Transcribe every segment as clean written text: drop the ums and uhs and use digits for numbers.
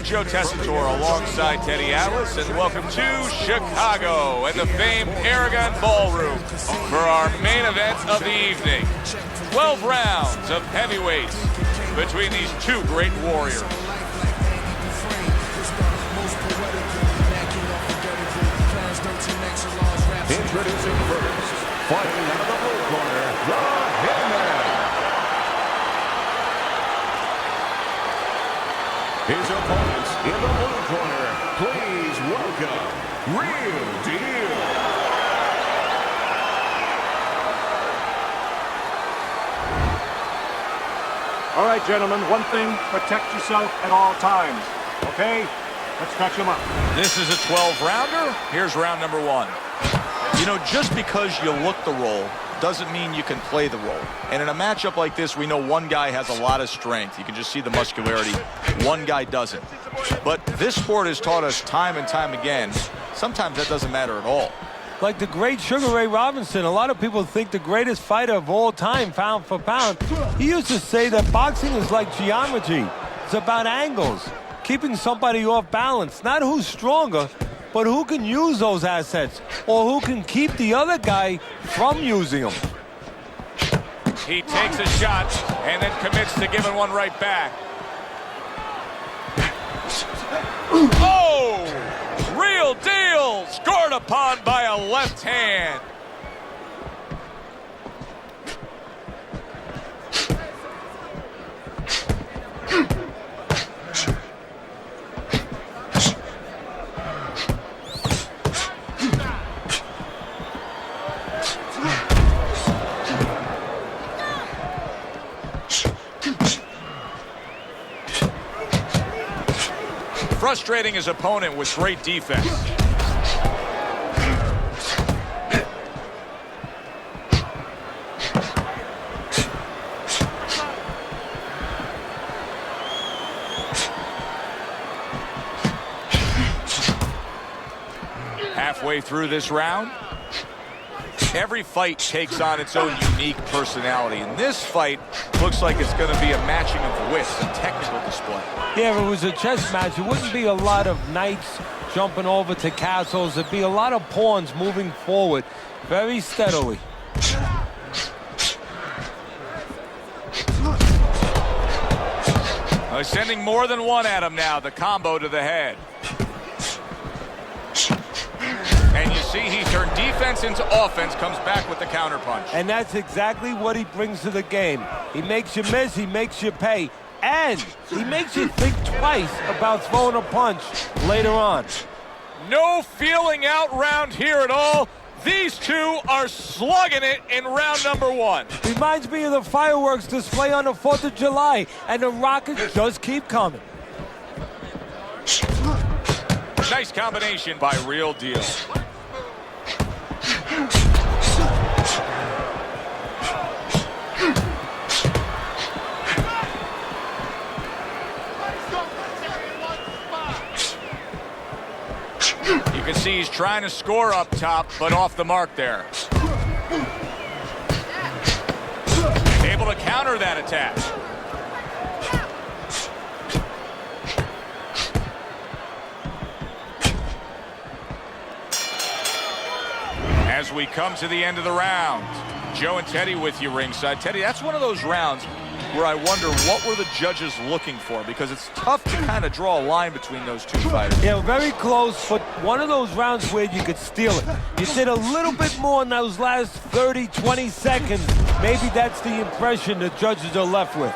Teddy, Joe Tessitore alongside Teddy Atlas, and welcome to Chicago and the famed Aragon Ballroom for our main event of the evening. 12 rounds of heavyweights between these two great warriors. Introducing first, fighting out of the blue corner, the Hitman. His opponents in the blue corner, please welcome Real Deal. All right, gentlemen, one thing, protect yourself at all times, okay? Let's catch him up. This is a 12-rounder. Here's round number one. You know, just because you look the role doesn't mean you can play the role. And in a matchup like this, we know one guy has a lot of strength. You can just see the muscularity. One guy doesn't. But this sport has taught us time and time again, sometimes that doesn't matter at all. Like the great Sugar Ray Robinson, a lot of people think the greatest fighter of all time, pound for pound. He used to say that boxing is like geometry. It's about angles, keeping somebody off balance. Not who's stronger, but who can use those assets, or who can keep the other guy from using them. He takes a shot and then commits to giving one right back. Oh! Real Deal! Scored upon by a left hand. Frustrating his opponent with great defense. Halfway through this round, every fight takes on its own unique personality. And this fight looks like it's going to be a matching of wits and technical display. Yeah, if it was a chess match, it wouldn't be a lot of knights jumping over to castles. It'd be a lot of pawns moving forward very steadily. He's sending more than one at him now, the combo to the head. And you see he turned defense into offense, comes back with the counterpunch. And that's exactly what he brings to the game. He makes you miss, he makes you pay, and he makes you think twice about throwing a punch later on. No feeling out round here at all. These two are slugging it in round number one. Reminds me of the fireworks display on the 4th of July, and the rockets just keep coming. Nice combination by Real Deal. You can see he's trying to score up top, but off the mark there. Able to counter that attack. As we come to the end of the round, Joe and Teddy with you ringside. Teddy, that's one of those rounds where I wonder what were the judges looking for, because it's tough to kind of draw a line between those two fighters. Yeah, very close, but one of those rounds where you could steal it. You did a little bit more in those last 30, 20 seconds. Maybe that's the impression the judges are left with.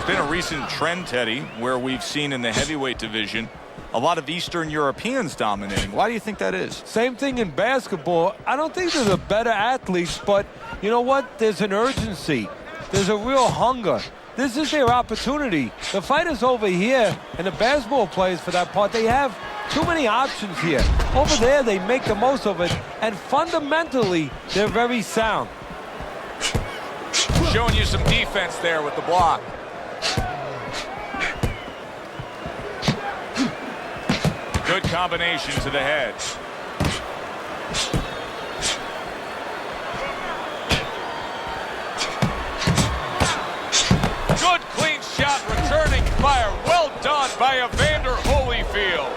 Been a recent trend, Teddy, where we've seen in the heavyweight division a lot of Eastern Europeans dominating. Why do you think that is? Same thing in basketball. I don't think they're the better athletes, but you know what? There's an urgency. There's a real hunger. This is their opportunity. The fighters over here, and the basketball players for that part, they have Too many options here. Over there, they make the most of it, and fundamentally, they're very sound. Showing you some defense there with the block. Good combination to the head. Good clean shot, returning fire. Well done by Evander Holyfield.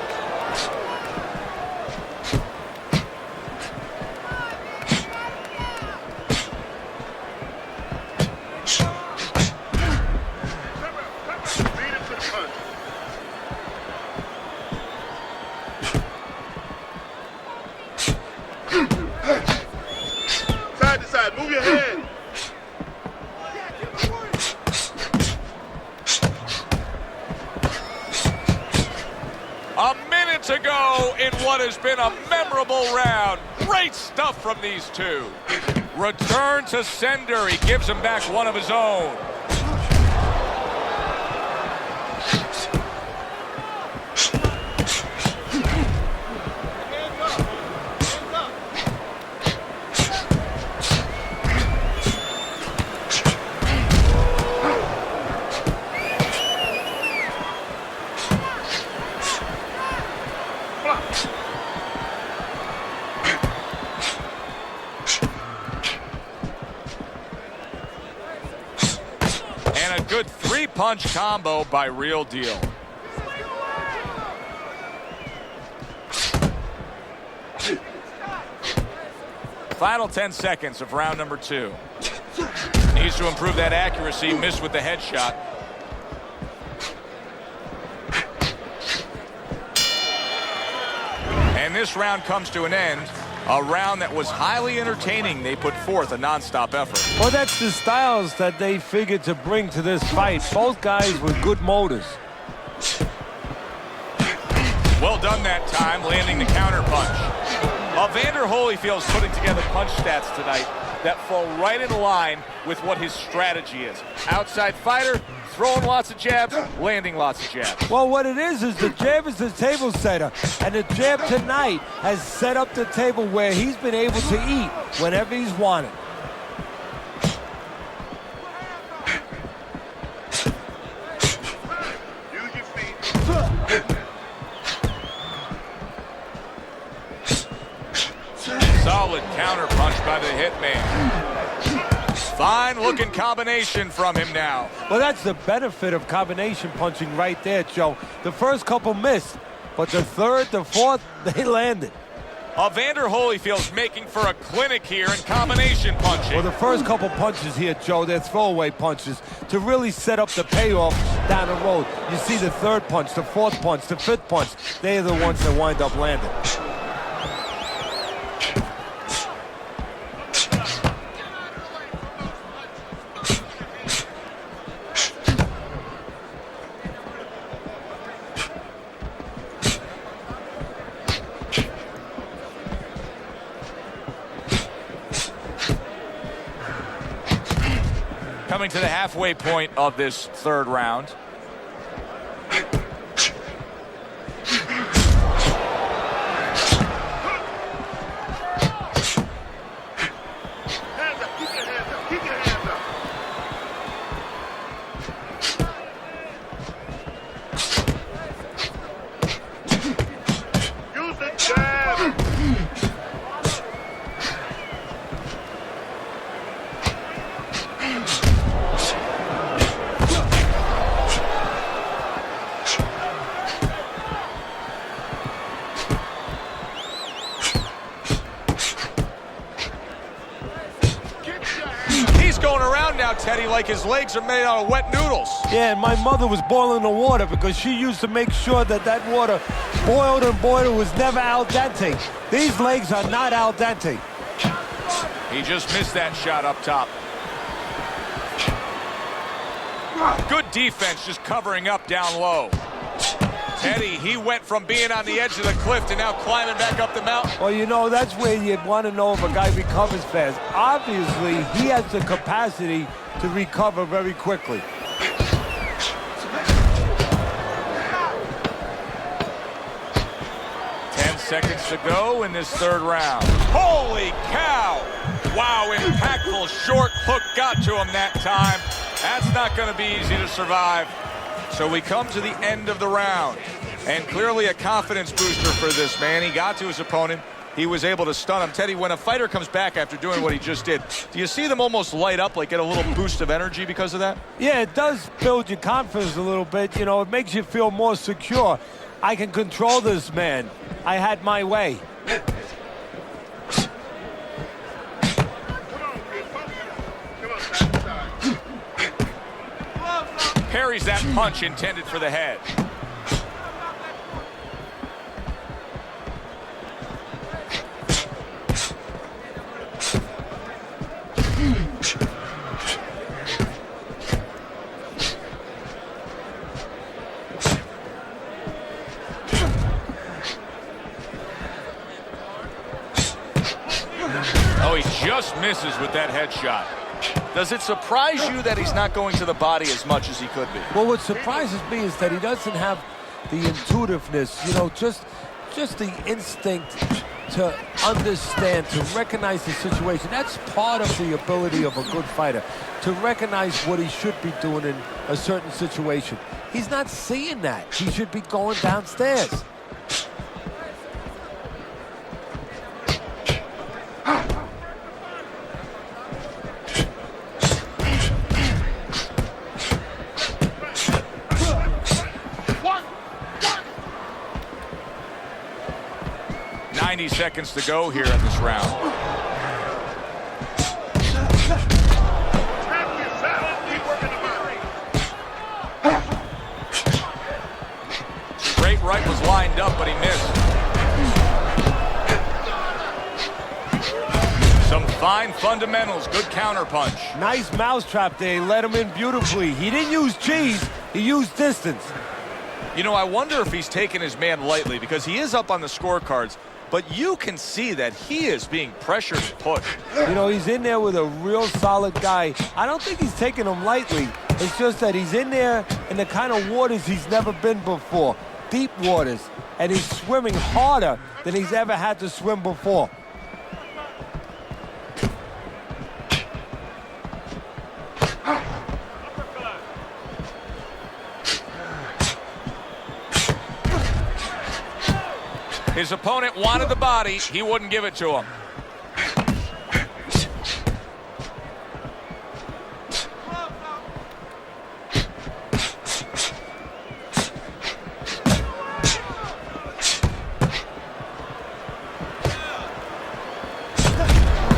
Side to side, move your head. A minute to go in what has been a memorable round. Great stuff from these two. Return to sender. He gives him back one of his own. And a good three-punch combo by Real Deal. Final 10 seconds of round number 2. Needs to improve that accuracy. Missed with the headshot. And this round comes to an end. A round that was highly entertaining. They put forth a non-stop effort. Well, that's the styles that they figured to bring to this fight. Both guys with good motors. Well done that time, landing the counter punch. Evander Holyfield's putting together punch stats tonight that fall right in line with what his strategy is. Outside fighter, throwing lots of jabs, landing lots of jabs. Well, what it is the jab is the table setter. And the jab tonight has set up the table where he's been able to eat whenever he's wanted. Use your feet. Solid counter punch by the hitman. Fine looking combination from him now. Well, that's the benefit of combination punching right there, Joe. The first couple missed, but the third, the fourth, they landed. Evander Holyfield's making for a clinic here in combination punching. Well, the first couple punches here, Joe, they're throwaway punches to really set up the payoff down the road. You see the third punch, the fourth punch, the fifth punch. They're the ones that wind up landing. Coming to the halfway point of this third round. Hands up, keep your hands up, keep your hands up. Use the jab. He's going around now, Teddy, like his legs are made out of wet noodles. Yeah, and my mother was boiling the water because she used to make sure that that water boiled and boiled was never al dente. These legs are not al dente. He just missed that shot up top. Good defense, just covering up down low. Teddy, he went from being on the edge of the cliff to now climbing back up the mountain. Well, you know, that's where you want to know if a guy recovers fast. Obviously, he has the capacity to recover very quickly. seconds to go in this third round. Holy cow! Wow, impactful short hook got to him that time. That's not going to be easy to survive. So we come to the end of the round. And clearly a confidence booster for this man. He got to his opponent. He was able to stun him. Teddy, when a fighter comes back after doing what he just did, do you see them almost light up, like get a little boost of energy because of that? Yeah, it does build your confidence a little bit. You know, it makes you feel more secure. I can control this man. I had my way. Come on, kid. Come on, side to side. Parries that punch intended for the head. Oh, he just misses with that headshot. Does it surprise you that he's not going to the body as much as he could be? Well, what surprises me is that he doesn't have the intuitiveness, you know, just the instinct to understand, to recognize the situation. That's part of the ability of a good fighter, to recognize what he should be doing in a certain situation. He's not seeing that. He should be going downstairs. Seconds to go here in this round. Straight right was lined up, but he missed. Some fine fundamentals, good counterpunch. Nice mousetrap there. He let him in beautifully. He didn't use cheese, he used distance. You know, I wonder if he's taking his man lightly, because he is up on the scorecards. But you can see that he is being pressured and pushed. You know, he's in there with a real solid guy. I don't think he's taking him lightly. It's just that he's in there in the kind of waters he's never been before. Deep waters. And he's swimming harder than he's ever had to swim before. His opponent wanted the body. He wouldn't give it to him.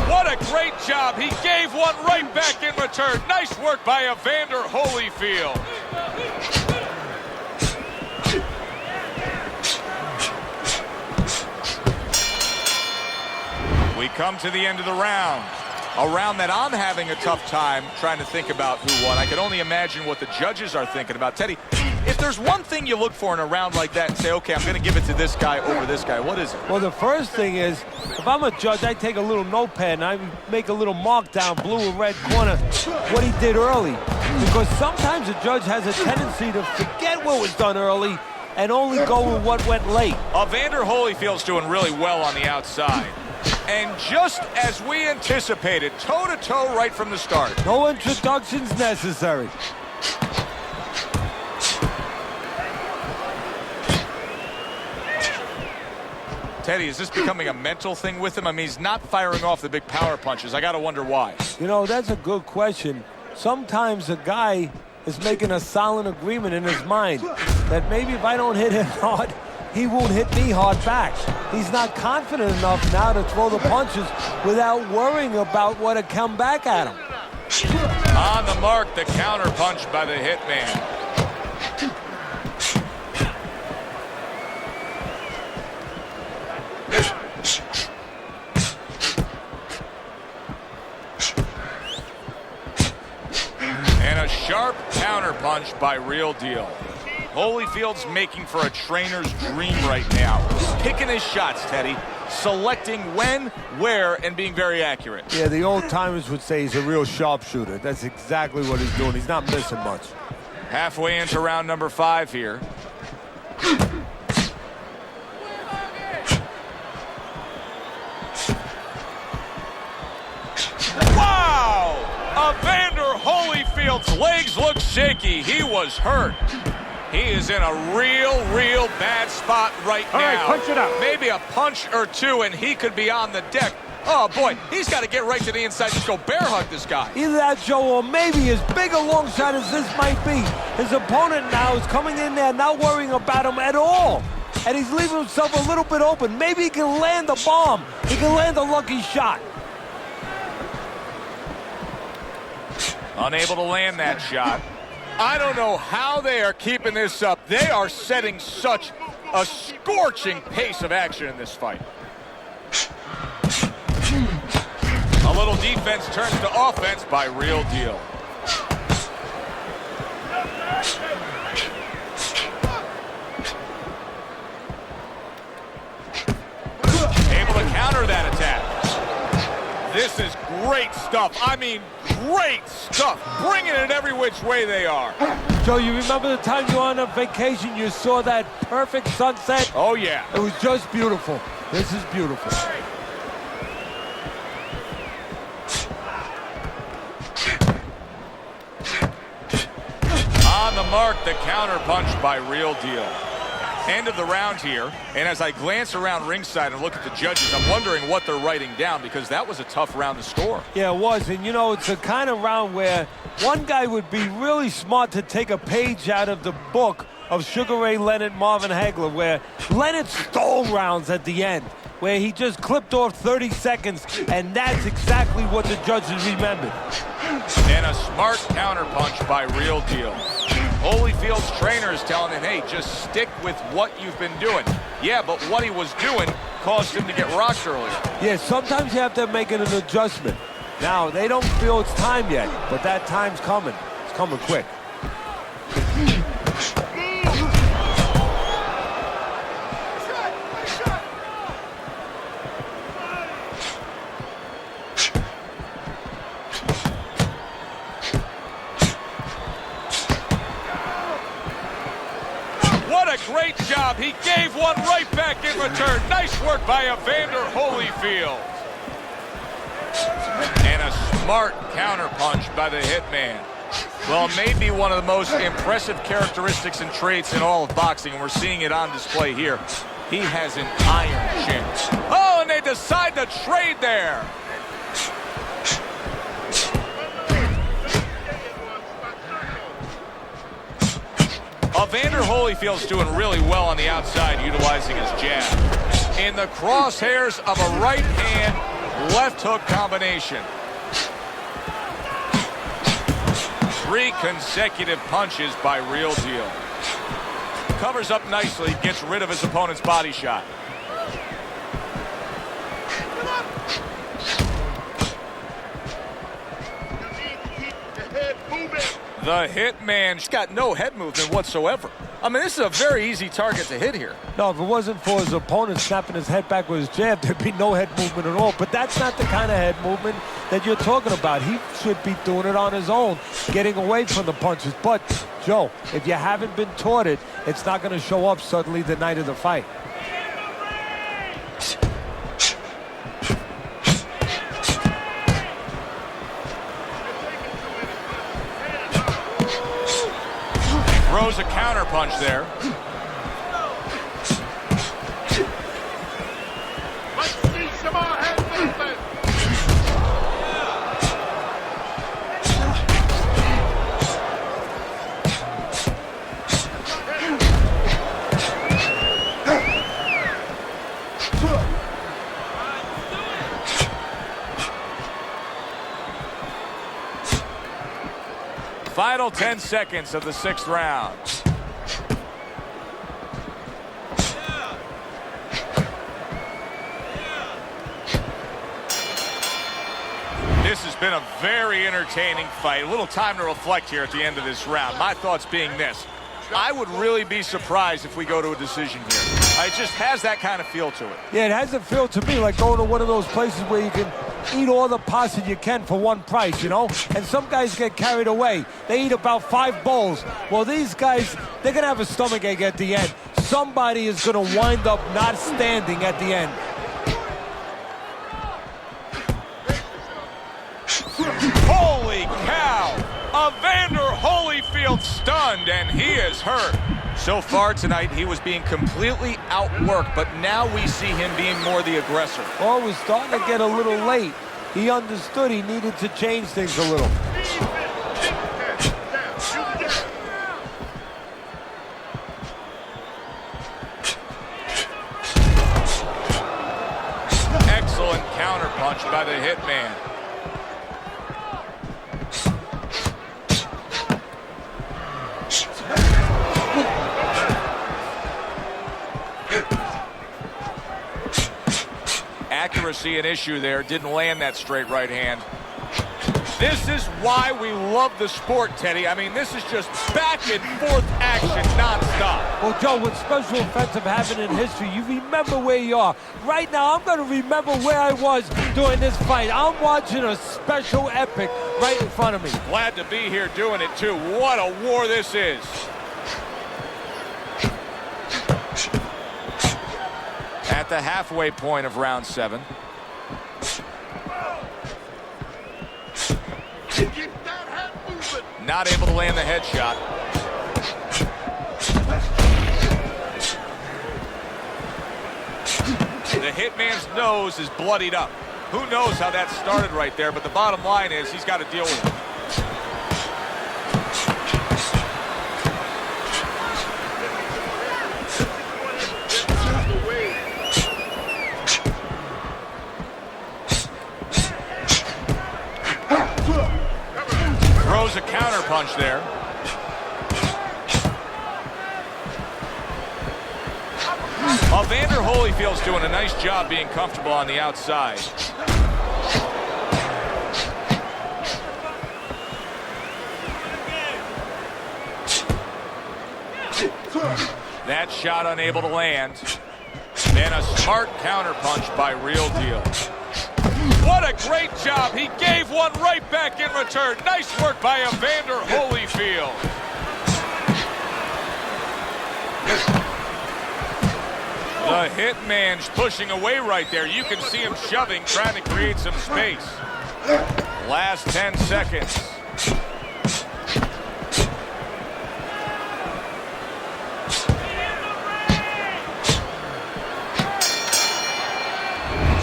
What a great job. He gave one right back in return. Nice work by Evander Holyfield. We come to the end of the round. A round that I'm having a tough time trying to think about who won. I can only imagine what the judges are thinking about. Teddy, if there's one thing you look for in a round like that and say, okay, I'm going to give it to this guy over this guy, what is it? Well, the first thing is, if I'm a judge, I take a little notepad and I make a little mark down, blue or red corner, what he did early. Because sometimes a judge has a tendency to forget what was done early and only go with what went late. Evander Holyfield's doing really well on the outside. And just as we anticipated, toe-to-toe right from the start. No introductions necessary. Teddy, is this becoming a mental thing with him? I mean, he's not firing off the big power punches. I got to wonder why. You know, that's a good question. Sometimes a guy is making a silent agreement in his mind that maybe if I don't hit him hard, he won't hit me hard back. He's not confident enough now to throw the punches without worrying about what will come back at him. On the mark, the counter punch by the hitman. And a sharp counter punch by Real Deal. Holyfield's making for a trainer's dream right now. Picking his shots, Teddy. Selecting when, where, and being very accurate. Yeah, the old-timers would say he's a real sharpshooter. That's exactly what he's doing. He's not missing much. Halfway into round number 5 here. Evander Holyfield's legs look shaky. He was hurt. He is in a real bad spot right now. All right, punch it out. Maybe a punch or two, and he could be on the deck. Oh, boy, he's got to get right to the inside. Just go bear hug this guy. Either that, Joe, or maybe as big a long shot as this might be, his opponent now is coming in there not worrying about him at all. And he's leaving himself a little bit open. Maybe he can land a bomb. He can land a lucky shot. Unable to land that shot. I don't know how they are keeping this up. They are setting such a scorching pace of action in this fight. A little defense turns to offense by Real Deal. Able to counter that attack. This is great stuff. I mean, great stuff. Bringing it every which way they are. Joe, you remember the time you were on a vacation, you saw that perfect sunset? Oh, yeah. It was just beautiful. This is beautiful. On the mark, the counter punch by Real Deal. End of the round here, and as I glance around ringside and look at the judges, I'm wondering what they're writing down, because that was a tough round to score. Yeah, it was, and you know, it's a kind of round where one guy would be really smart to take a page out of the book of Sugar Ray Leonard, Marvin Hagler, where Leonard stole rounds at the end, where he just clipped off 30 seconds, and that's exactly what the judges remembered. And a smart counter punch by Real Deal. Holyfield's trainer is telling him, hey, just stick with what you've been doing. Yeah, but what he was doing caused him to get rocked earlier. Yeah, sometimes you have to make an adjustment. Now, they don't feel it's time yet, but that time's coming. It's coming quick. What a great job. He gave one right back in return. Nice work by Evander Holyfield. And a smart counter punch by the Hitman. Well, maybe one of the most impressive characteristics and traits in all of boxing, and we're seeing it on display here. He has an iron chin. Oh, and they decide to trade there. Evander Holyfield's doing really well on the outside, utilizing his jab. In the crosshairs of a right hand, left hook combination. 3 consecutive punches by Real Deal. Covers up nicely, gets rid of his opponent's body shot. The Hitman's got no head movement whatsoever. I mean, this is a very easy target to hit here. No, if it wasn't for his opponent snapping his head back with his jab, there'd be no head movement at all. But that's not the kind of head movement that you're talking about. He should be doing it on his own, getting away from the punches. But, Joe, if you haven't been taught it, it's not going to show up suddenly the night of the fight. Throws a counter punch there. Let's see some more head movement. Final 10 seconds of the 6th round. This has been a very entertaining fight. A little time to reflect here at the end of this round. My thoughts being this. I would really be surprised if we go to a decision here. It just has that kind of feel to it. Yeah, it has a feel to me like going to one of those places where you can eat all the pasta you can for one price, you know? And some guys get carried away. They eat about 5 bowls. Well, these guys, they're going to have a stomachache at the end. Somebody is going to wind up not standing at the end. Holy Evander Holyfield stunned, and he is hurt. So far tonight, he was being completely outworked, but now we see him being more the aggressor. Oh, it was starting to get a little late. He understood he needed to change things a little. Excellent counterpunch by the Hitman. Accuracy an issue there. Didn't land that straight right hand. This is why we love the sport, Teddy. I mean, this is just back and forth action nonstop. Well, Joe, with special effects have happened in history, you remember where you are. Right now, I'm going to remember where I was during this fight. I'm watching a special epic right in front of me. Glad to be here doing it, too. What a war this is. At the halfway point of round 7. Not able to land the headshot. The Hitman's nose is bloodied up. Who knows how that started right there, but the bottom line is he's got to deal with it. Throws a counter punch there. Evander Holyfield's doing a nice job being comfortable on the outside. That shot unable to land. Then a smart counter punch by Real Deal. What a great job. He gave one right back in return. Nice work by Evander Holyfield. The Hitman's pushing away right there. You can see him shoving, trying to create some space. Last 10 seconds.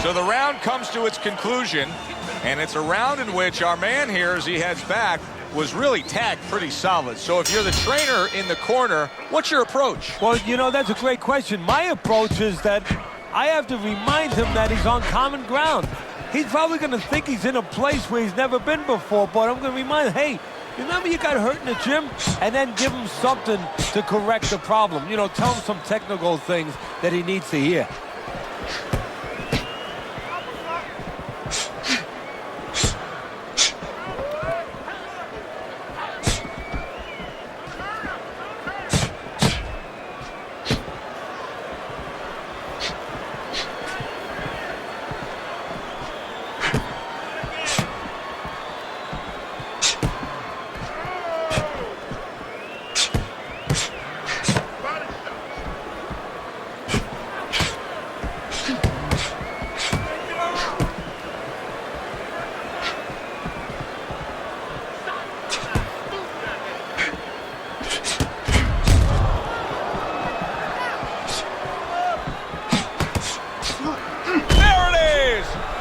So the round comes to its conclusion, and it's a round in which our man here, as he heads back, was really tagged pretty solid. So if you're the trainer in the corner, what's your approach? Well, you know, that's a great question. My approach is that I have to remind him that he's on common ground. He's probably going to think he's in a place where he's never been before, but I'm going to remind him, hey, remember you got hurt in the gym? And then give him something to correct the problem. You know, tell him some technical things that he needs to hear.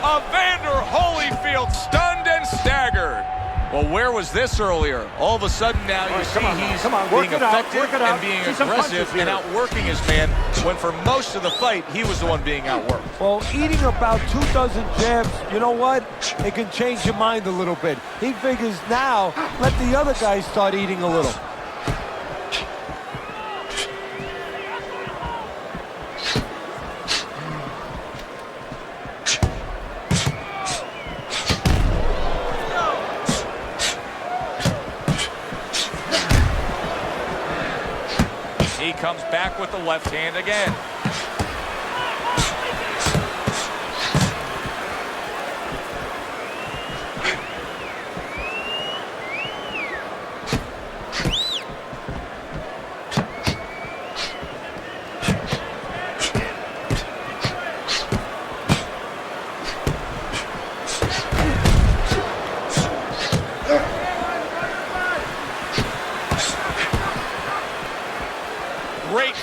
Evander Holyfield stunned and staggered. Well, where was this earlier? All of a sudden now you see he's being effective and being aggressive and outworking his man, when for most of the fight, he was the one being outworked. Well, eating about 2 dozen jabs, you know what? It can change your mind a little bit. He figures now, let the other guys start eating a little. He comes back with the left hand again.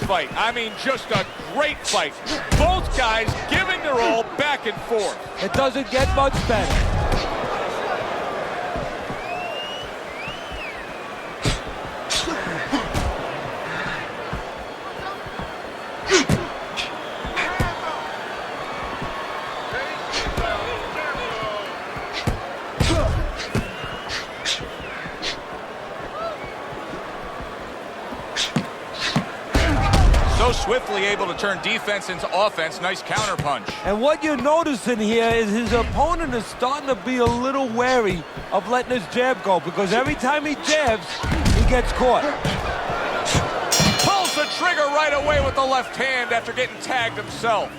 fight. I mean, just a great fight. Both guys giving their all back and forth. It doesn't get much better. So swiftly able to turn defense into offense. Nice counterpunch. And what you're noticing here is his opponent is starting to be a little wary of letting his jab go, because every time he jabs, he gets caught. Pulls the trigger right away with the left hand after getting tagged himself.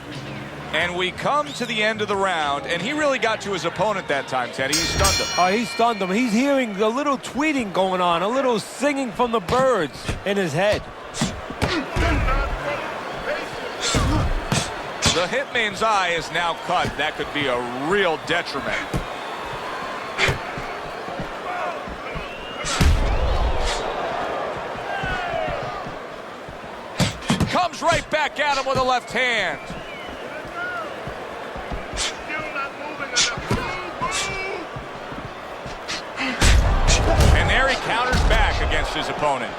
And we come to the end of the round, and he really got to his opponent that time, Teddy. He stunned him. Oh, he stunned him. He's hearing a little tweeting going on, a little singing from the birds in his head. The hitman's eye is now cut. That could be a real detriment. Comes right back at him with a left hand. And there he counters back against his opponent.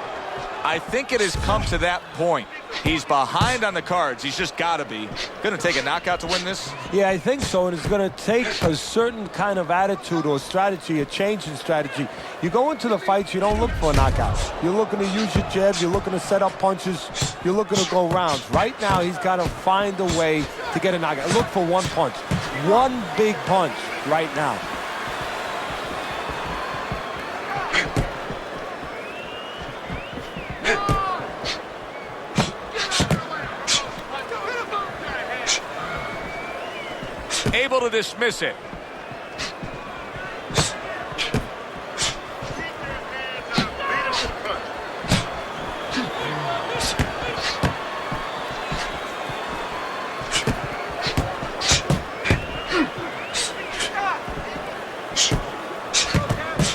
I think it has come to that point. He's behind on the cards. He's just got to be. Going to take a knockout to win this? Yeah, I think so, and it's going to take a certain kind of attitude or strategy, a change in strategy. You go into the fights, you don't look for a knockout. You're looking to use your jab, you're looking to set up punches, you're looking to go rounds. Right now, he's got to find a way to get a knockout. Look for one punch. One big punch right now. Able to dismiss it.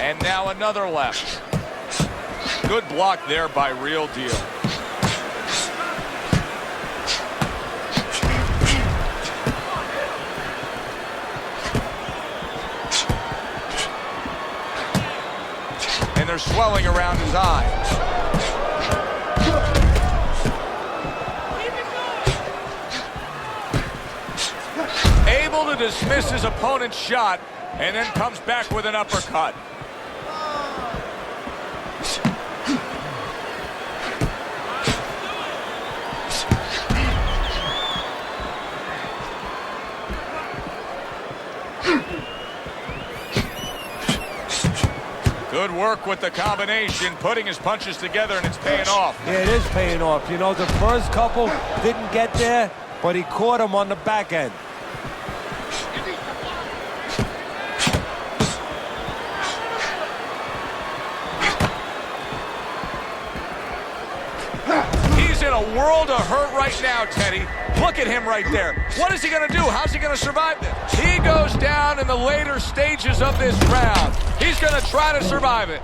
And now another left. Good block there by Real Deal. And they're swelling around his eye. Able to dismiss his opponent's shot, and then comes back with an uppercut. Good work with the combination, putting his punches together, and it's paying off. Yeah, it is paying off. You know, the first couple didn't get there, but he caught him on the back end. He's in a world of hurt right now, Teddy. Look at him right there. What is he going to do? How's he going to survive this? He goes down in the later stages of this round. He's going to try to survive it.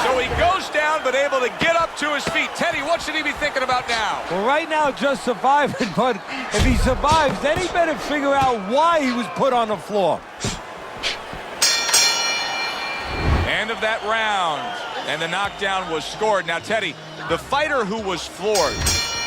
So he goes down, but able to get up to his feet. Teddy, what should he be thinking about now? Well, right now, just surviving, but if he survives, then he better figure out why he was put on the floor. End of that round, and the knockdown was scored. Now, Teddy, the fighter who was floored,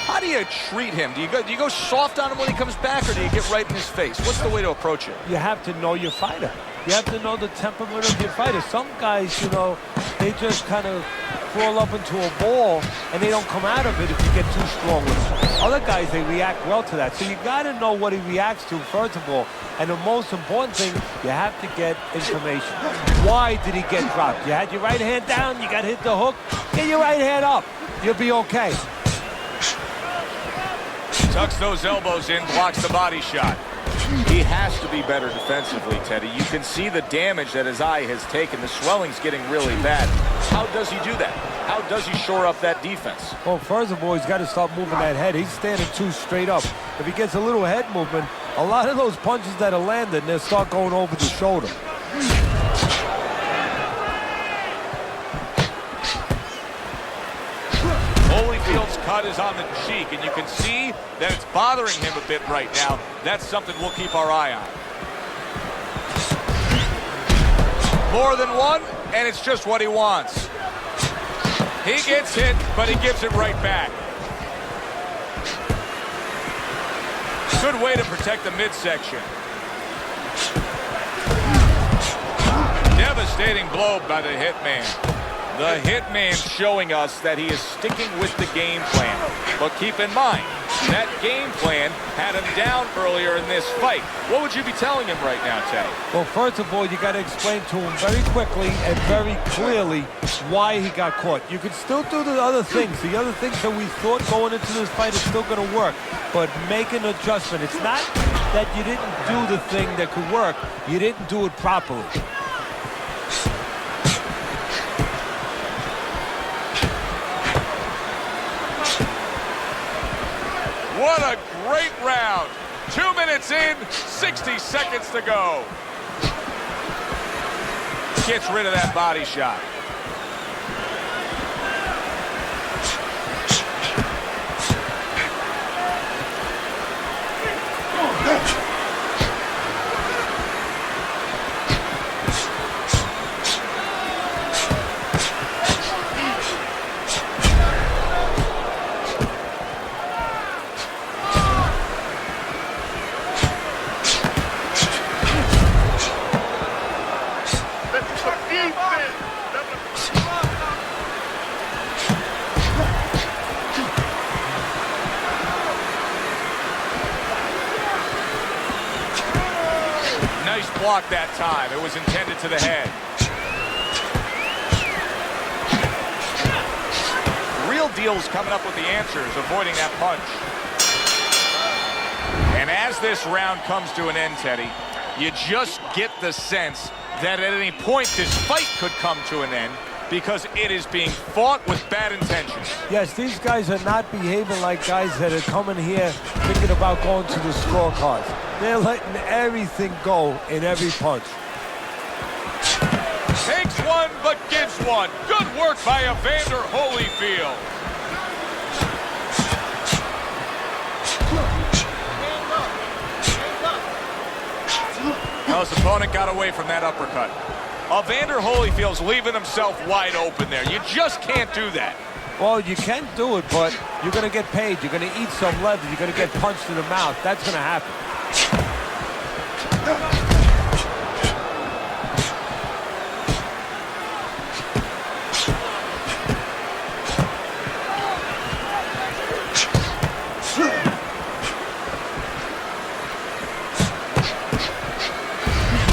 how do you treat him? Do you go soft on him when he comes back, or do you get right in his face? What's the way to approach it? You have to know your fighter. You have to know the temperament of your fighter. Some guys, you know, they just kind of crawl up into a ball and they don't come out of it if you get too strong with them. Other guys, they react well to that. So you got to know what he reacts to, first of all. And the most important thing, you have to get information. Why did he get dropped? You had your right hand down, you got hit the hook, get your right hand up. You'll be okay. Tucks those elbows in, blocks the body shot. He has to be better defensively, Teddy. You can see the damage that his eye has taken. The swelling's getting really bad. How does he do that? How does he shore up that defense? Well, first of all, he's got to start moving that head. He's standing too straight up. If he gets a little head movement, a lot of those punches that are landing, they'll start going over the shoulder. Holyfield's cut is on the cheek, and you can see that it's bothering him a bit right now. That's something we'll keep our eye on. More than one, and it's just what he wants. He gets hit, but he gives it right back. Good way to protect the midsection. Devastating blow by the hitman. The hitman showing us that he is sticking with the game plan. But keep in mind, that game plan had him down earlier in this fight. What would you be telling him right now, Teddy? Well, first of all, you got to explain to him very quickly and very clearly why he got caught. You can still do the other things. The other things that we thought going into this fight is still going to work. But make an adjustment. It's not that you didn't do the thing that could work. You didn't do it properly. What a great round. 2 minutes in, 60 seconds to go. Gets rid of that body shot. Nice block that time. It was intended to the head. Real Deal's coming up with the answers, avoiding that punch. And as this round comes to an end, Teddy, you just get the sense that at any point this fight could come to an end because it is being fought with bad intentions. Yes, these guys are not behaving like guys that are coming here thinking about going to the scorecards. They're letting everything go in every punch. Takes one, but gives one. Good work by Evander Holyfield. Now his opponent got away from that uppercut. Evander Holyfield's leaving himself wide open there. You just can't do that. Well, you can do it, but you're going to get paid. You're going to eat some leather. You're going to get punched in the mouth. That's going to happen.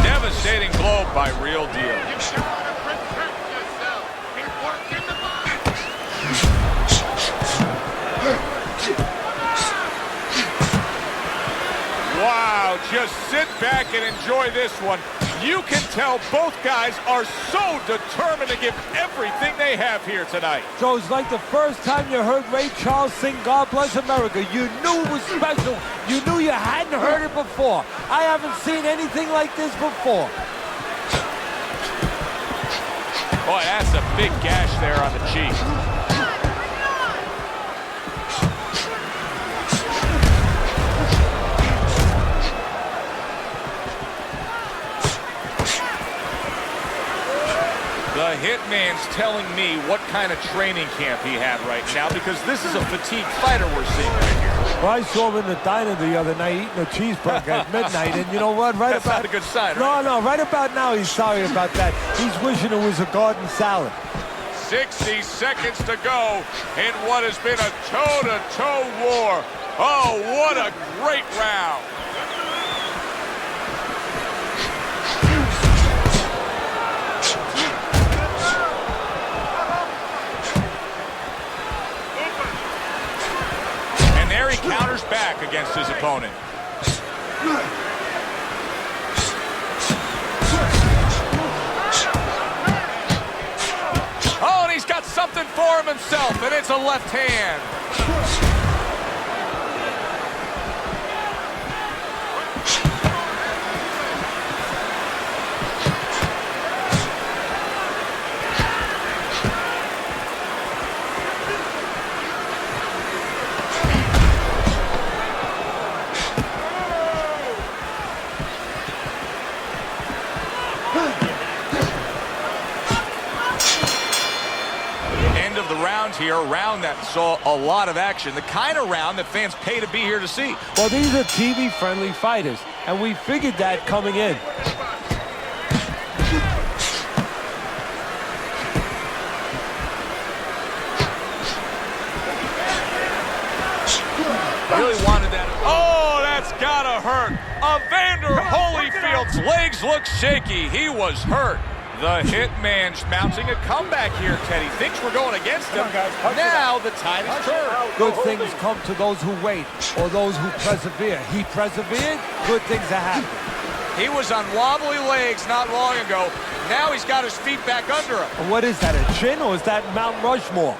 Devastating blow by Real Deal. Wow, just sit back and enjoy this one. You can tell both guys are so determined to give everything they have here tonight. So it's like the first time you heard Ray Charles sing God Bless America. You knew it was special. You knew you hadn't heard it before. I haven't seen anything like this before. Boy, that's a big gash there on the cheek. The hitman's telling me what kind of training camp he had right now because this is a fatigued fighter we're seeing right here. Well, I saw him in the diner the other night eating a cheeseburger at midnight, and you know what? That's not a good sign, right? No, right about now he's sorry about that. He's wishing it was a garden salad. 60 seconds to go in what has been a toe-to-toe war. Oh, what a great round. And there he counters back against his opponent. left hand. The round here, a round that saw a lot of action, the kind of round that fans pay to be here to see. Well, these are TV-friendly fighters, and we figured that coming in. Really wanted that. Oh, that's gotta hurt. Evander Holyfield's legs look shaky. He was hurt. The Hitman's mounting a comeback here, Teddy. Thinks we're going against him. Now the tide is turned. Good things come to those who wait, or those who persevere. He persevered, good things are happening. He was on wobbly legs not long ago. Now he's got his feet back under him. And what is that, a chin, or is that Mount Rushmore?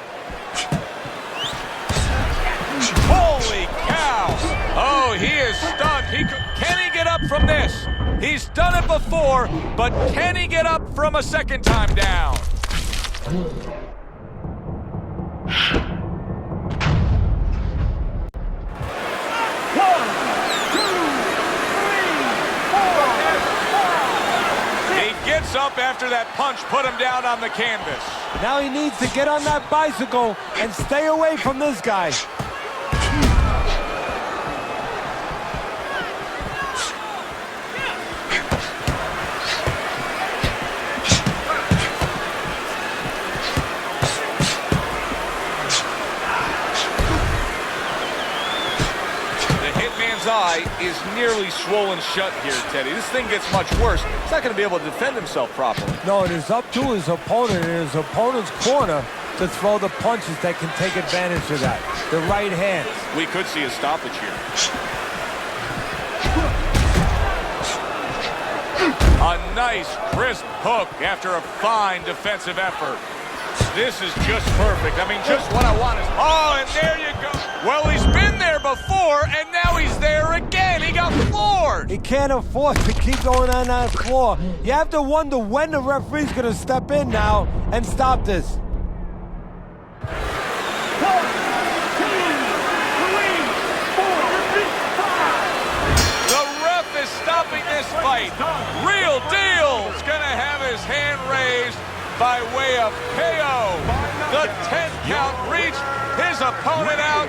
Holy cow! Oh, he is stunned. Can he get up from this? He's done it before, but can he get up from a second time down? He gets up after that punch put him down on the canvas. Now he needs to get on that bicycle and stay away from this guy. Eye is nearly swollen shut here, Teddy. This thing gets much worse. He's not going to be able to defend himself properly. No, it is up to his opponent in his opponent's corner to throw the punches that can take advantage of that. The right hands. We could see a stoppage here. A nice, crisp hook after a fine defensive effort. This is just perfect. I mean, just what I want is... Oh, and there you go. Well, he's been there before, and now he's there again. He got floored. He can't afford to keep going on that floor. You have to wonder when the referee's going to step in now and stop this. 1, 2, 3, 4. The ref is stopping this fight. Real deal. He's going to have his hand raised by way of KO. The 10 count reached. His opponent out.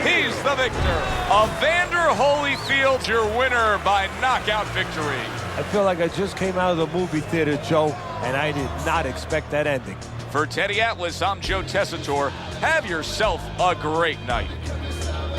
He's the victor. Evander Holyfield, your winner by knockout victory. I feel like I just came out of the movie theater, Joe, and I did not expect that ending. For Teddy Atlas, I'm Joe Tessitore. Have yourself a great night.